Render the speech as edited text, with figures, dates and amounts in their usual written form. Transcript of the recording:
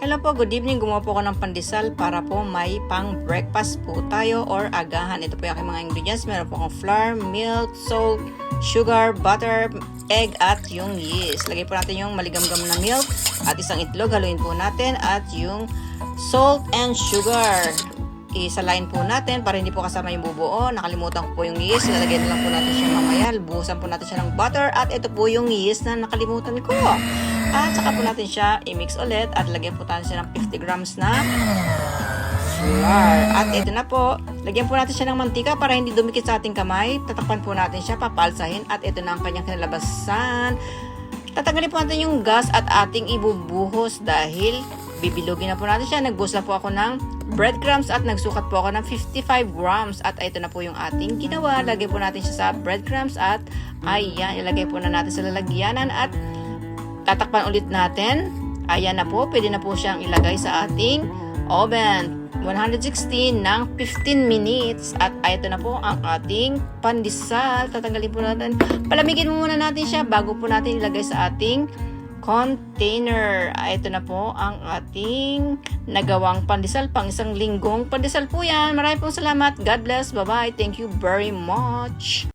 Hello po, good evening. Gumawa po ako ng pandesal para po may pang breakfast po tayo or agahan. Ito po yung aking mga ingredients. Meron po akong flour, milk, salt, sugar, butter, egg at yung yeast. Lagay po natin yung maligamgam na milk at isang itlog. Haluin po natin at yung salt and sugar. Isalain po natin para hindi po kasama yung bubuo. Nakalimutan ko po yung yeast. Lalagyan na lang po natin siya mamaya. Buhusan po natin siya ng butter at ito po yung yeast na nakalimutan ko. At saka po natin siya i-mix ulit at lagyan po natin siya ng 50 grams na flour. At ito na po, lagyan po natin siya ng mantika para hindi dumikit sa ating kamay. Tatakpan po natin siya, papalsahin at ito na ang kanyang kinalabasan. Tatanggalin po natin yung gas at ating ibubuhos dahil bibilugin na po natin siya. Nagbuhos na po ako ng breadcrumbs at nagsukat po ako ng 55 grams. At ito na po yung ating ginawa. Lagay po natin siya sa breadcrumbs at ayan, ilagay po na natin sa lalagyanan at tatakpan ulit natin. Ayan na po, pwede na po siyang ilagay sa ating oven. 160 ng 15 minutes. At ito na po ang ating pandesal. Tatanggalin po natin. Palamigin muna natin siya bago po natin ilagay sa ating container. Ito na po ang ating nagawang pandesal. Pang isang linggong pandesal po yan. Maraming pong salamat. God bless. Bye-bye. Thank you very much.